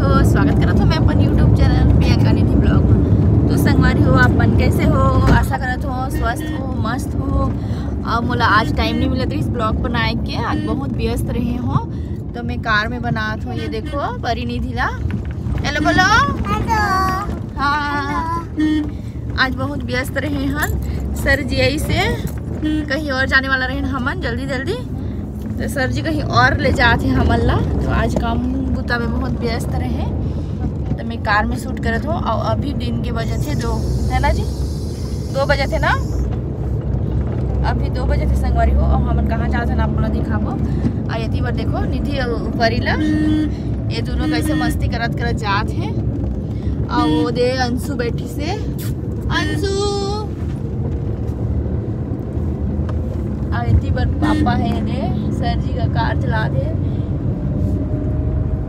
हो, स्वागत करत हो मैं अपन यूट्यूब चैनल प्रियंका निधि ब्लॉग में। तो संगवारी हो, अपन कैसे हो? आशा करत हो स्वस्थ हो, मस्त हो। अब मोला आज टाइम नहीं मिला था इस ब्लॉग बनाए के, आज बहुत व्यस्त रहे हो तो मैं कार में बनात हूँ। ये देखो परी निधि ला, हेलो बोलो। हेलो। हाँ, आज बहुत व्यस्त रहे हन सर जी, आई से कहीं और जाने वाला रहे हमन जल्दी जल्दी, तो सर जी कहीं और ले जाते हैं हमन ला। तो आज काम बुता में बहुत व्यस्त रहे तो मैं कार में शूट करत हूँ। और अभी दिन के बजे थे 2, है ना जी? 2 बजे थे ना, अभी 2 बजे थे संगवारी हो। और हमन कहाँ जाते हैं आप दिखाबो। और ये बार देखो निधि ऊपरी ला, ये दोनों कैसे मस्ती करत करत जात हैं। और वो दे अंशु बैठी से, अंशु आयती पर पापा है ने सर जी का कार चला दे।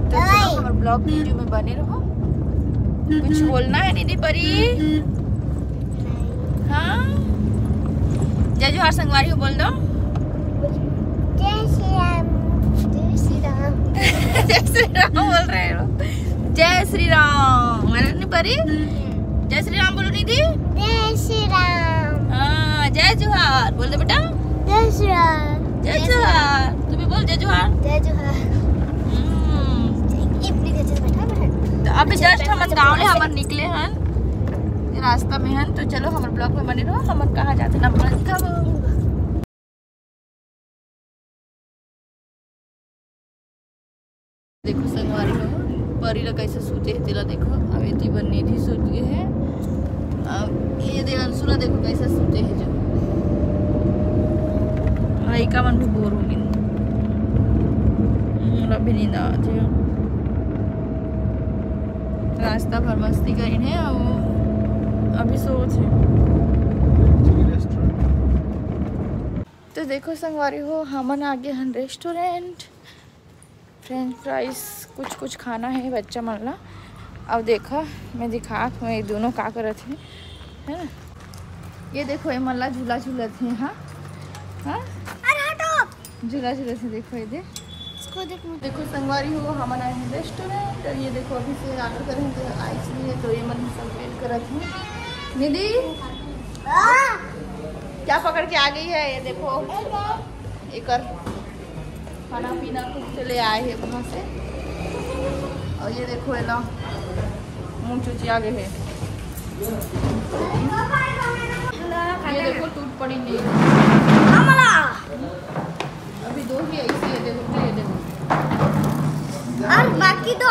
तो चलो हमारे ब्लॉग वीडियो में बने रहो। कुछ बोलना है निधि परी? हाँ, जय जोहार संगवारी हो, बोल दो। जय श्री राम। जय श्री राम। जय श्री राम बोल रहे हो? जय श्री राम मैंने परी, जय श्री राम बोलो निधि। जय श्री राम। हाँ, जय जोहार बोल दो बेटा। जय श्री राम। जय जोहार, तू भी बोल जय जोहार। जय जोहार। इतनी देर से बैठा है। तो अभी जस्ट हम गाँव में हमन निकले हन, रास्ता में हन। तो चलो हमारे ब्लॉग में बने रहो। हमन कहाँ जाते ना अपना दिखाबो। देखो संगवारी हो, परी ला कैसे सूते है तेला देखो। अब ये जीवन निधि सूते है। अब ये दे अंशु ला देखो कैसे सूते है। जो लड़का मन भी बोर हो गई, अभी नींद आती है। रास्ता भर मस्ती करी है और अभी सोच है। तो देखो संगवारी हो, हमन आगे हन रेस्टोरेंट, फ्रेंच फ्राइज कुछ कुछ खाना है बच्चा मन ला। अब देखा मैं दिखात हूँ ये दोनों का करत है ना। ये देखो ये मन ला झूला झूलत है। हाँ हाँ, झूला झूलत है। देखो ये देखो संगवारी हो, हमन आए हैं रेस्टोरेंट। और ये देखो अभी से ऑर्डर करेंगे इसलिए तो ये मन सब वेट करत हूँ। निधि क्या पकड़ के आ गई है? ये देखो एक खाना पीना खुद से ले आए हैं वहाँ से। और ये देखो है ना मुँह चूची आ गए है। ये देखो टूट पड़ी नहीं, अभी 2 ही ऐसी है। देखो ये देखो और बाकी तो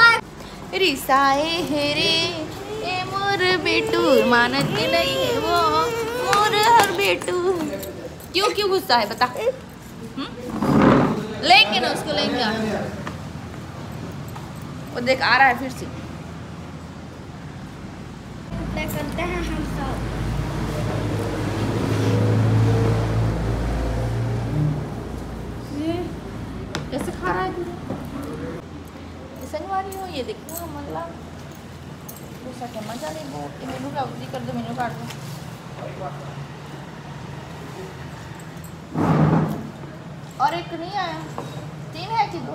रिसाए है रे ए मोर बेटू, मानत नहीं है वो मोर हर बेटू। क्यों गुस्सा है बता? लेंगे ना उसको, लेंगे। वो देख आ रहा है फिर से। करते हैं हम सब। कैसे खा रहा है तू? संगवारी हो, ये देखो हमन ला गुस्सा के मजा ले। वो मेनू का उल्टी कर दो, मेनू काट दो। और एक नहीं आया, 3 है कि 2?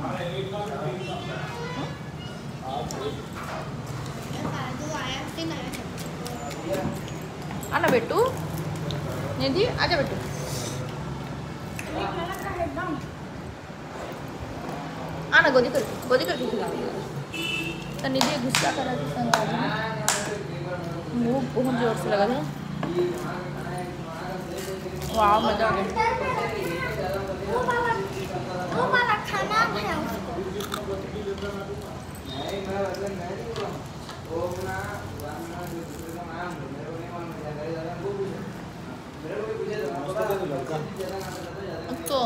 आना बेटू, निधि आजा बेटू। आना गोदी करके खिला। तो निधि गुस्सा कर रही थी, मुँह बहुत जोर से लगा था। वाह मजा आ गया। खाना है उसको। तो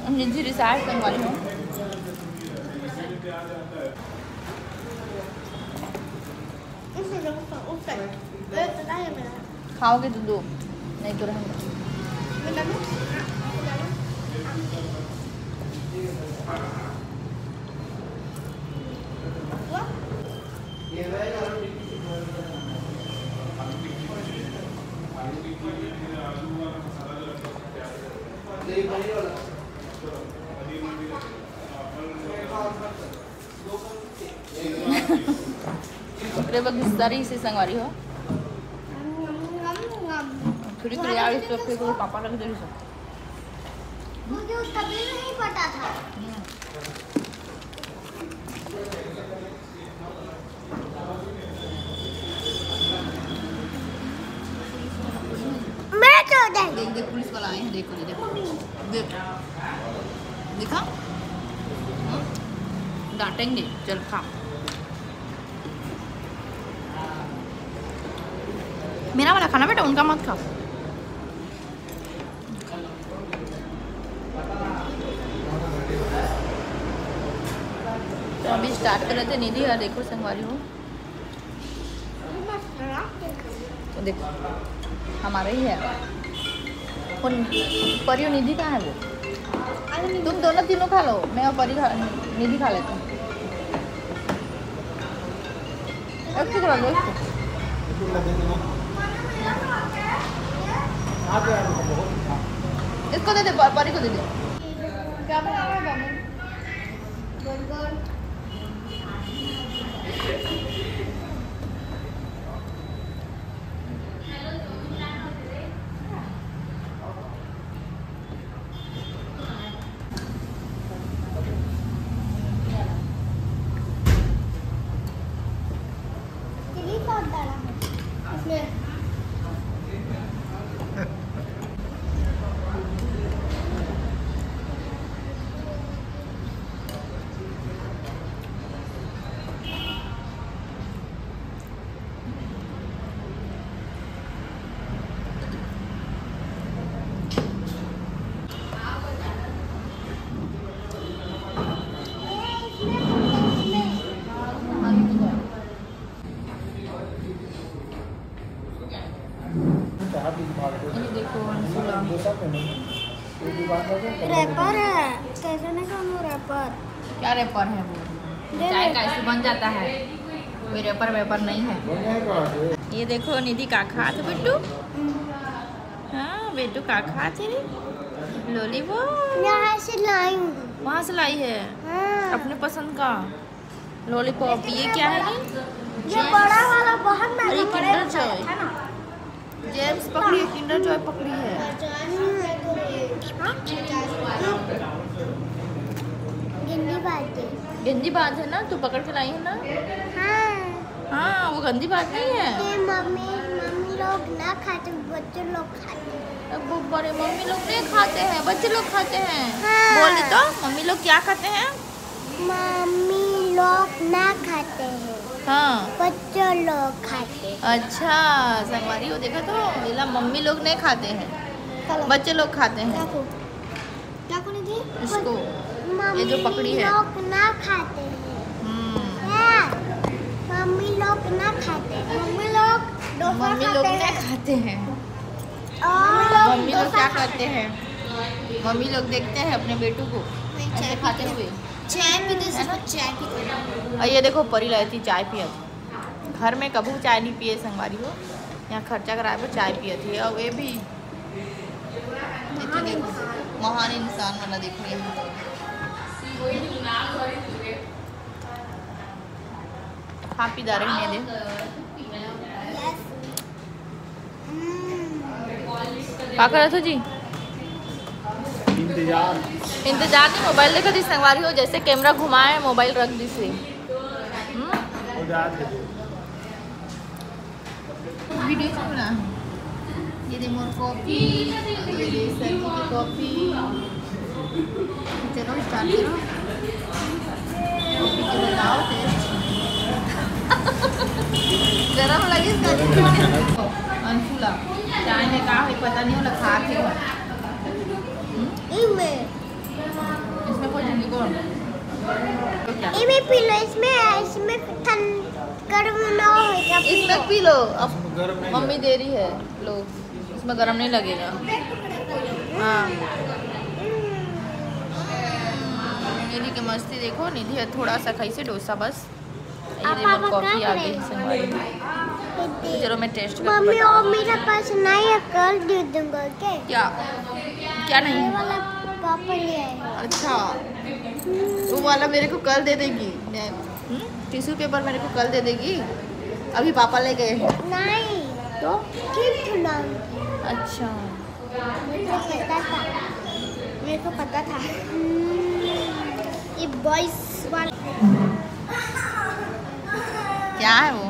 निधि रिसार्ट करवाई हूँ। खाओगे तो 2, नहीं तो रहेंगे। बकरे बगीचारी से संगवारी हो फिर यार इस पे तो पापा लग दे रही मुझे कभी नहीं पता था। मैं तो देख देख पुलिस वाला आए हैं देखो देखो देख देखा डांटेंगे चल खा मेरा वाला खाना बेटा उनका मत खाओ। तो अभी स्टार्ट कर रहे थे निधि और देखो संगवारी हो तो देखो हमारा ही है उन परियो निधि कहाँ है वो तुम दोनों तीनों खा लो मैं और परी निधि खा लेती हूँ एक टुकड़ा लो इसको दे दे परी को दे दे क्या बना रहा है बाबू रैपर है कैसे नहीं खाऊं रैपर क्या रैपर है वो चाय का ऐसे बन जाता है कोई रैपर वेपर नहीं है। ये देखो निधि का खात बिट्टू हाँ बेटू का खात है लॉलीपॉप यहाँ से लाई हूँ। वहाँ से लाई है हाँ। अपने पसंद का लॉलीपॉप। ये क्या है ये बड़ा वाला बहुत अरे महंगा किंडर जॉय है ना। जेम्स पकड़ी है किंडर जॉय पकड़ी है गंदी बात है। गंदी बात है ना तू पकड़ के लाई है ना। हाँ हाँ वो गंदी बात नहीं है। ये मम्मी लोग ना खाते बच्चे लोग खाते हैं। वो बड़े मम्मी लोग नहीं खाते हैं बच्चे लोग खाते हैं। हाँ। बोल दे तो मम्मी लोग क्या खाते हैं। मम्मी लोग ना खाते हैं हाँ बच्चे लोग खाते हैं। अच्छा संगवारी हो देखा तो इला मम्मी लोग नहीं खाते हैं बच्चे लोग खाते हैं। क्या को नहीं थी इसको ये जो पकड़ी है लोग ना खाते हैं। मम्मी लोग ना खाते हैं। मम्मी लोग नहीं खाते हैं। और मम्मी लोग क्या करते हैं मम्मी लोग देखते हैं अपने बेटू को ऐसे खाते हुए चाय पीते चाय पीते। और ये देखो परी लाई थी चाय पिया थी घर में कभी चाय नहीं पिए संगवारी हो यहाँ खर्चा कराए पर चाय पिया थी। और ये भी देखो महान इंसान वाला देखो यहाँ खा पी जा रहे दे क्या कर रहे थे जी इंतजार नहीं मोबाइल देखो थी संगवारी हो जैसे कैमरा घुमाए मोबाइल रख दी से वीडियो चलना है। ये दे मोर कॉफी ये दे सर की कॉफी चलो स्टार्ट करो कॉफी के बताओ गरम लगी अनफुला चाय में कहा है पता नहीं होला खा के इसमें कोई झंडी कौन तो क्या इसमें पी लो इसमें गर्म ना होगा। इसमें पी लो अब मम्मी दे रही है लो इसमें गरम नहीं लगेगा। हाँ निधि की मस्ती देखो निधि थोड़ा सा खाई से डोसा बस ये देखो कॉफी आ गई चलो मैं टेस्ट करके मम्मी और मेरे पास नहीं है कल दे दूंगा क्या क्या नहीं ये है? वाला पापा ले आए हैं। अच्छा, वो वाला मेरे को कल दे देगी। टिश्यू पेपर मेरे को कल दे देगी। अभी पापा ले गए हैं नहीं तो। गिफ्ट लाऊंगी। अच्छा, मेरे को पता था। ये बॉयज वाला क्या है वो?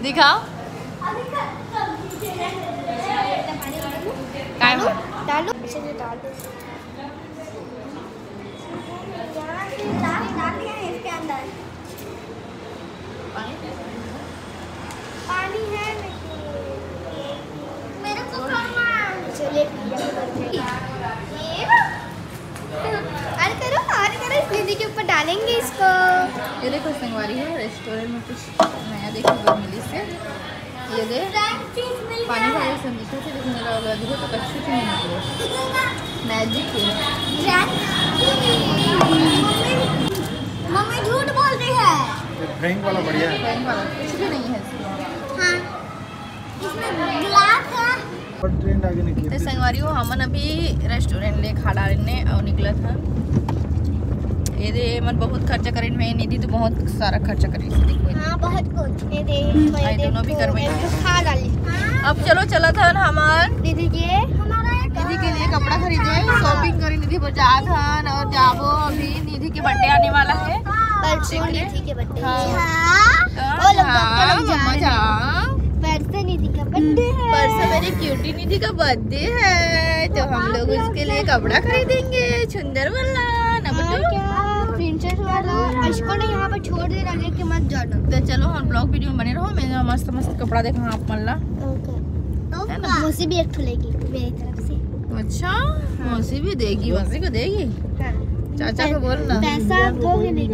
दिखाओ। काय में? डालो इसे डालो। इसके अंदर पानी है मेरे को चलिए अरे करो इस दीदी के ऊपर डालेंगे इसको। ये देखो संगवारी है, रेस्टोरेंट में कुछ नया देखो मिली से। ये दे पानी का ये संदेशा से लेकिन मेरा वाला देखो तो कच्ची नहीं निकले। मैजिक है। मम्मी झूठ बोल रही है। फ्रैंक वाला बढ़िया है। बैंक वाला कुछ भी नहीं है इसमें। हाँ इसमें ग्लास है। और ट्रेंड आगे नहीं तो किया। संगवारी हो हमन अभी रेस्टोरेंट ले खाड़ा लेने और निकला था। ये दे मन बहुत खर्चा करें में निधि तो बहुत सारा खर्चा करी से देखो। हाँ बहुत कुछ ये आई दोनों भी करवाई। खा डाली। अब चलो चला था हमार दीदी ये हमारा निधि के लिए कपड़ा खरीदे, शॉपिंग करी निधि बाजार था और जाबो। अभी निधि के बर्थडे आने वाला है परसों निधि के बर्थडे। हाँ। वो लोग डॉक्टर जा मम्मा रहे हैं। जा परसों निधि का बर्थडे है। परसों मेरी क्यूटी निधि का बर्थडे है तो हम लोग उसके लिए कपड़ा खरीदेंगे सुंदर वाला ना बेटू। प्रिंसेस वाला इसको ना यहाँ पर छोड़ दे डालने के मत जाना। तो चलो हम ब्लॉग वीडियो में बने रहो। मैं मस्त मस्त कपड़ा देखा आप मल्ला है ना। मौसी भी एक ठुलेगी मेरी तरफ से। अच्छा, मौसी भी देगी, मौसी को देगी। हाँ। चाचा को बोलना। पैसा दोगे नहीं।